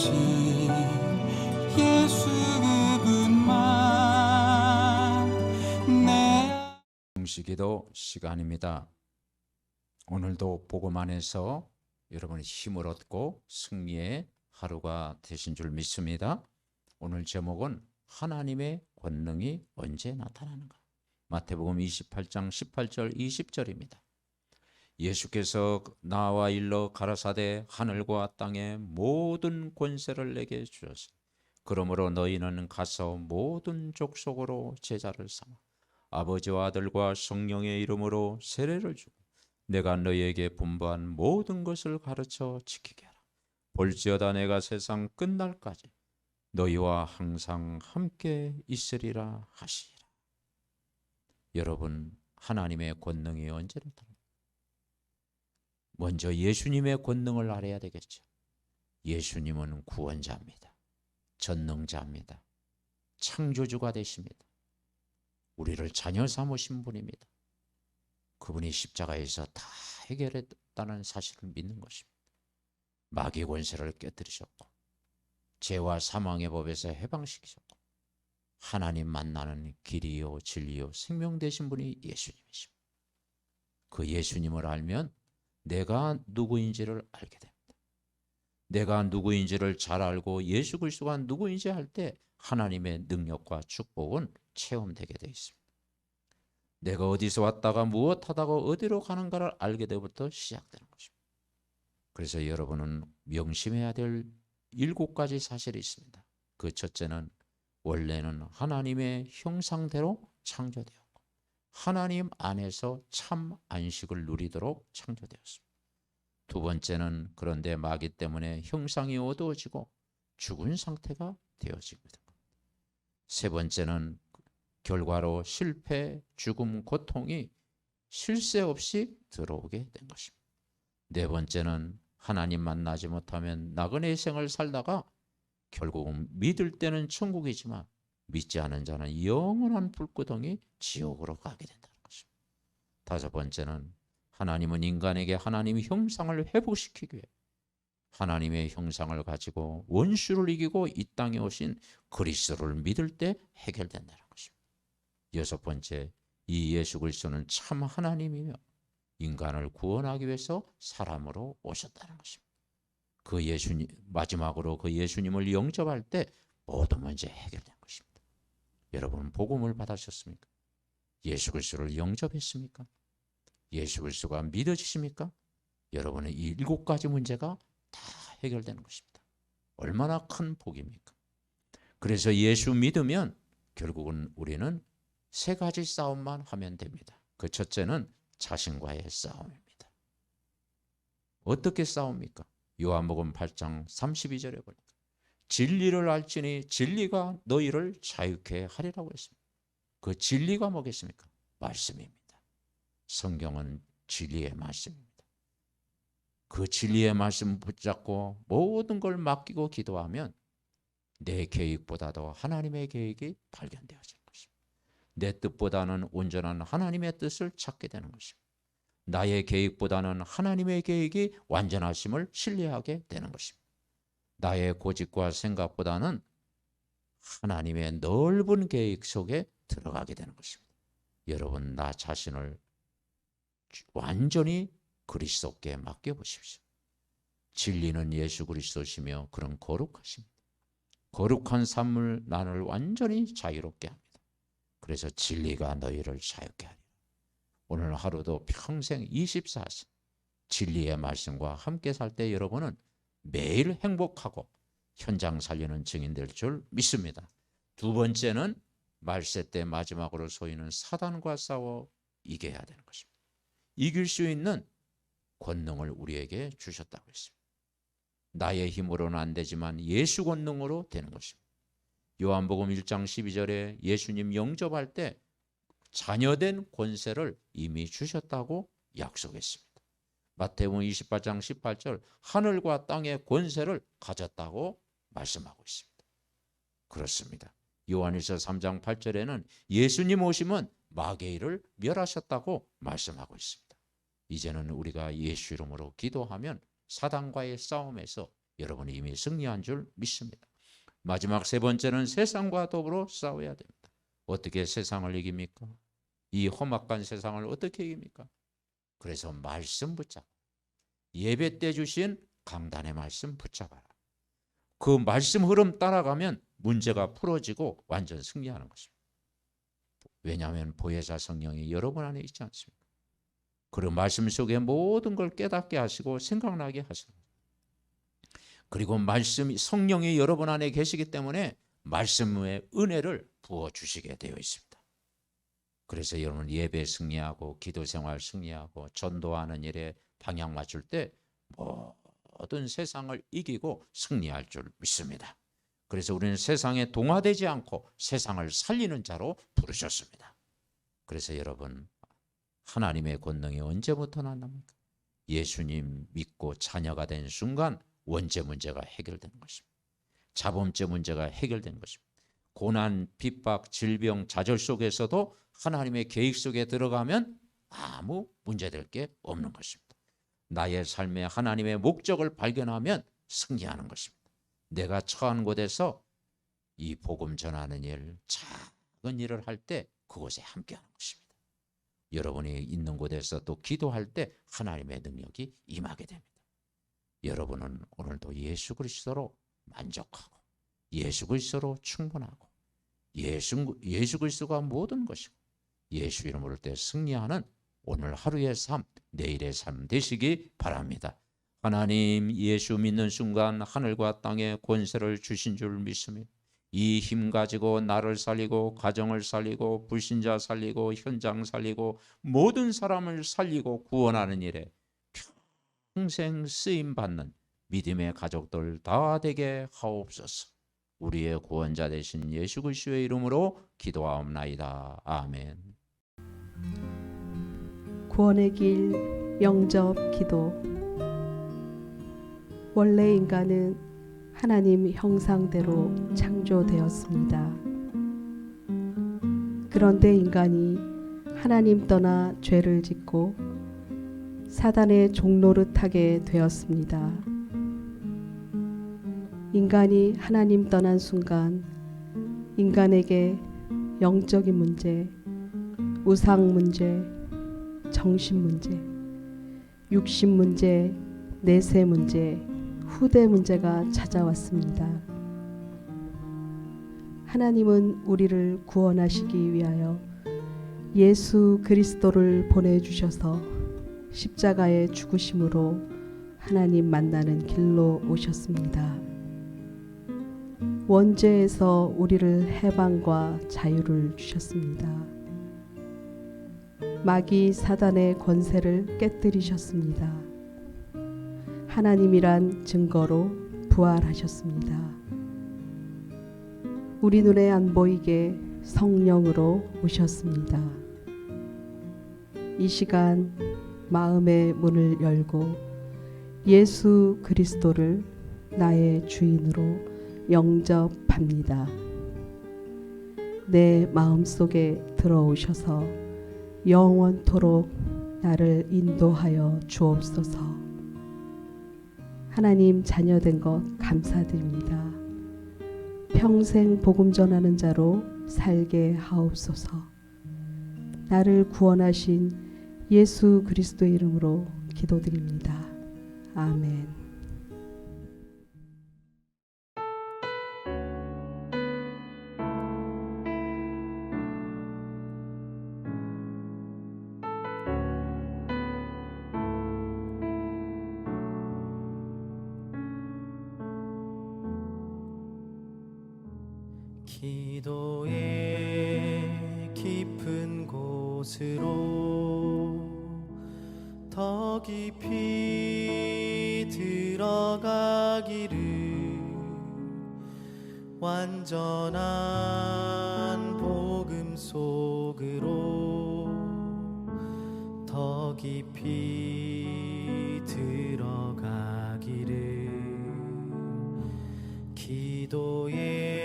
오직 예수 그분만 내 성시기도 시간입니다. 오늘도 복음 안에서 여러분의 힘을 얻고 승리의 하루가 되신 줄 믿습니다. 오늘 제목은 하나님의 권능이 언제 나타나는가? 마태복음 28장 18절 20절입니다. 예수께서 나와 일러 가라사대 하늘과 땅의 모든 권세를 내게 주셨으니 그러므로 너희는 가서 모든 족속으로 제자를 삼아 아버지와 아들과 성령의 이름으로 세례를 주고 내가 너희에게 분부한 모든 것을 가르쳐 지키게 하라. 볼지어다 내가 세상 끝날까지 너희와 항상 함께 있으리라 하시리라. 여러분, 하나님의 권능이 언제 나타납니까? 먼저 예수님의 권능을 알아야 되겠죠. 예수님은 구원자입니다. 전능자입니다. 창조주가 되십니다. 우리를 자녀 삼으신 분입니다. 그분이 십자가에서 다 해결했다는 사실을 믿는 것입니다. 마귀 권세를 깨뜨리셨고 죄와 사망의 법에서 해방시키셨고 하나님 만나는 길이요 진리요 생명 되신 분이 예수님이십니다. 그 예수님을 알면 내가 누구인지를 알게 됩니다. 내가 누구인지를 잘 알고 예수 그리스도가 누구인지 할 때 하나님의 능력과 축복은 체험되게 되어 있습니다. 내가 어디서 왔다가 무엇하다가 어디로 가는가를 알게 되부터 시작되는 것입니다. 그래서 여러분은 명심해야 될 7가지 사실이 있습니다. 그 첫째는 원래는 하나님의 형상대로 창조되었고 하나님 안에서 참 안식을 누리도록 창조되었습니다. 두 번째는 그런데 마귀 때문에 형상이 어두워지고 죽은 상태가 되어집니다. 세 번째는 결과로 실패, 죽음, 고통이 쉴 새 없이 들어오게 된 것입니다. 네 번째는 하나님 만나지 못하면 나그네 생을 살다가 결국은 믿을 때는 천국이지만 믿지 않은 자는 영원한 불구덩이 지옥으로 가게 된다는 것입니다. 다섯 번째는 하나님은 인간에게 하나님의 형상을 회복시키기 위해 하나님의 형상을 가지고 원수를 이기고 이 땅에 오신 그리스도를 믿을 때 해결된다는 것입니다. 여섯 번째, 이 예수 그리스도는 참 하나님이며 인간을 구원하기 위해서 사람으로 오셨다는 것입니다. 그 예수님, 마지막으로 그 예수님을 영접할 때 모든 문제 해결된 것입니다. 여러분, 복음을 받으셨습니까? 예수 그리스도를 영접했습니까? 예수 그리스도가 믿어지십니까? 여러분의 이 7가지 문제가 다 해결되는 것입니다. 얼마나 큰 복입니까? 그래서 예수 믿으면 결국은 우리는 3가지 싸움만 하면 됩니다. 그 첫째는 자신과의 싸움입니다. 어떻게 싸웁니까? 요한복음 8장 32절에 보니까 진리를 알지니 진리가 너희를 자유케 하리라고 했습니다. 그 진리가 뭐겠습니까? 말씀입니다. 성경은 진리의 말씀입니다. 그 진리의 말씀 붙잡고 모든 걸 맡기고 기도하면 내 계획보다도 하나님의 계획이 발견되어지는 것입니다. 내 뜻보다는 온전한 하나님의 뜻을 찾게 되는 것입니다. 나의 계획보다는 하나님의 계획이 완전하심을 신뢰하게 되는 것입니다. 나의 고집과 생각보다는 하나님의 넓은 계획 속에 들어가게 되는 것입니다. 여러분, 나 자신을 완전히 그리스도께 맡겨보십시오. 진리는 예수 그리스도시며 그런 거룩하십니다. 거룩한 삶을 나를 완전히 자유롭게 합니다. 그래서 진리가 너희를 자유케 하리라. 오늘 하루도 평생 24시 진리의 말씀과 함께 살 때 여러분은 매일 행복하고 현장 살리는 증인 될 줄 믿습니다. 두 번째는 말세 때 마지막으로 소위는 사단과 싸워 이겨야 되는 것입니다. 이길 수 있는 권능을 우리에게 주셨다고 했습니다. 나의 힘으로는 안 되지만 예수 권능으로 되는 것입니다. 요한복음 1장 12절에 예수님 영접할 때 자녀된 권세를 이미 주셨다고 약속했습니다. 마태복음 28장 18절 하늘과 땅의 권세를 가졌다고 말씀하고 있습니다. 그렇습니다. 요한일서 3장 8절에는 예수님 오시면 마귀를 멸하셨다고 말씀하고 있습니다. 이제는 우리가 예수 이름으로 기도하면 사단과의 싸움에서 여러분이 이미 승리한 줄 믿습니다. 마지막 세 번째는 세상과 더불어 싸워야 됩니다. 어떻게 세상을 이깁니까? 이 험악한 세상을 어떻게 이깁니까? 그래서 말씀 붙잡고 예배 때 주신 강단의 말씀 붙잡아라. 그 말씀 흐름 따라가면 문제가 풀어지고 완전 승리하는 것입니다. 왜냐하면 보혜사 성령이 여러분 안에 있지 않습니까? 그런 말씀 속에 모든 걸 깨닫게 하시고 생각나게 하시는 거예요. 그리고 말씀이 성령이 여러분 안에 계시기 때문에 말씀의 은혜를 부어주시게 되어 있습니다. 그래서 여러분 예배 승리하고 기도생활 승리하고 전도하는 일에 방향 맞출 때 모든 세상을 이기고 승리할 줄 믿습니다. 그래서 우리는 세상에 동화되지 않고 세상을 살리는 자로 부르셨습니다. 그래서 여러분 하나님의 권능이 언제부터 나납니까? 예수님 믿고 자녀가 된 순간 원죄 문제가 해결되는 것입니다. 자범죄 문제가 해결된 것입니다. 고난, 핍박, 질병, 좌절 속에서도 하나님의 계획 속에 들어가면 아무 문제될 게 없는 것입니다. 나의 삶에 하나님의 목적을 발견하면 승리하는 것입니다. 내가 처한 곳에서 이 복음 전하는 일, 작은 일을 할 때 그곳에 함께하는 것입니다. 여러분이 있는 곳에서 또 기도할 때 하나님의 능력이 임하게 됩니다. 여러분은 오늘도 예수 그리스도로 만족하고 예수 그리스도로 충분하고 예수 그리스도가 모든 것이고 예수 이름으로 볼 때 승리하는 오늘 하루의 삶, 내일의 삶 되시기 바랍니다. 하나님 예수 믿는 순간 하늘과 땅에 권세를 주신 줄 믿습니다. 이 힘 가지고 나를 살리고 가정을 살리고 불신자 살리고 현장 살리고 모든 사람을 살리고 구원하는 일에 평생 쓰임받는 믿음의 가족들 다 되게 하옵소서. 우리의 구원자 되신 예수 그리스도의 이름으로 기도하옵나이다. 아멘. 구원의 길 영접 기도. 원래 인간은 하나님 형상대로 창조되었습니다. 그런데 인간이 하나님 떠나 죄를 짓고 사단의 종노릇하게 되었습니다. 인간이 하나님 떠난 순간 인간에게 영적인 문제, 우상 문제, 정신 문제, 육신 문제, 내세 문제, 후대 문제가 찾아왔습니다. 하나님은 우리를 구원하시기 위하여 예수 그리스도를 보내주셔서 십자가의 죽으심으로 하나님 만나는 길로 오셨습니다. 원죄에서 우리를 해방과 자유를 주셨습니다. 마귀 사단의 권세를 깨뜨리셨습니다. 하나님이란 증거로 부활하셨습니다. 우리 눈에 안 보이게 성령으로 오셨습니다. 이 시간 마음의 문을 열고 예수 그리스도를 나의 주인으로 영접합니다. 내 마음속에 들어오셔서 영원토록 나를 인도하여 주옵소서. 하나님 자녀된 것 감사드립니다. 평생 복음 전하는 자로 살게 하옵소서. 나를 구원하신 예수 그리스도의 이름으로 기도드립니다. 아멘. 기도의 깊은 곳으로 더 깊이 들어가기를 완전한 복음 속으로 더 깊이 들어가기를 기도의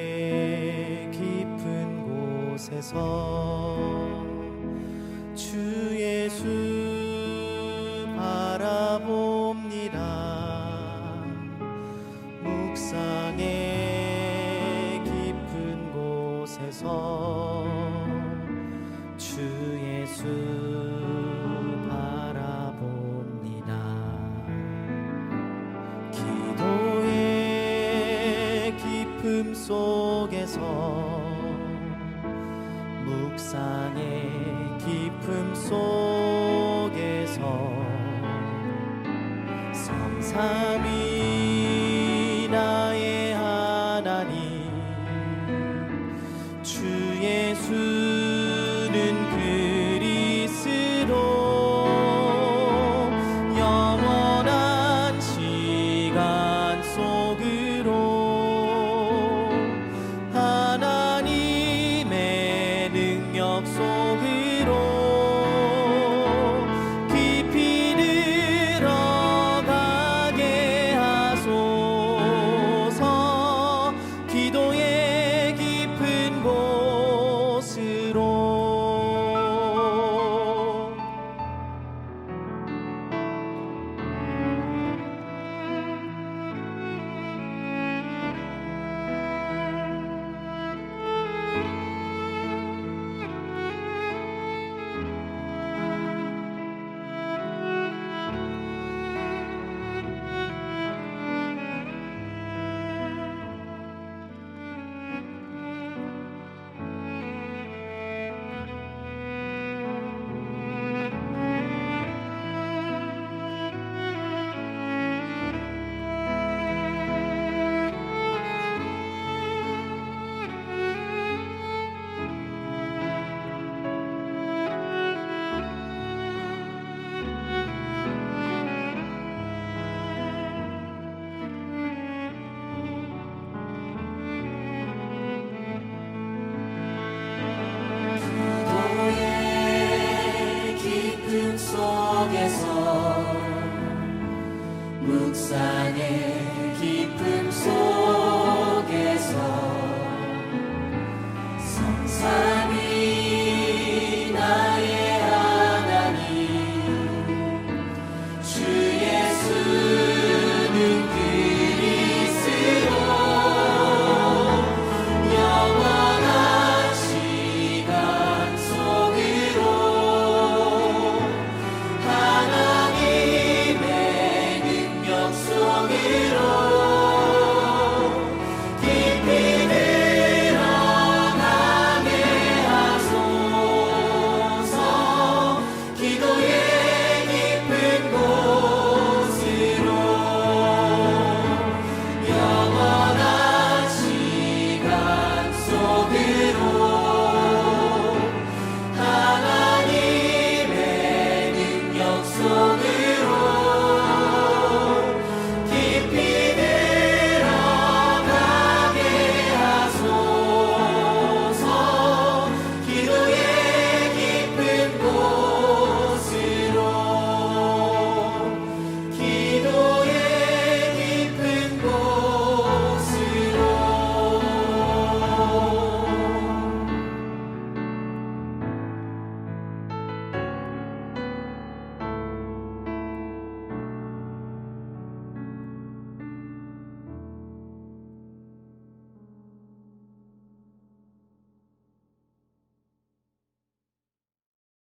깊은 곳에서 주 예수 바라봅니다. 묵상의 깊은 곳에서 주 예수 바라봅니다. 기도의 깊음 속에서 묵상의 깊음 속에서 성삼위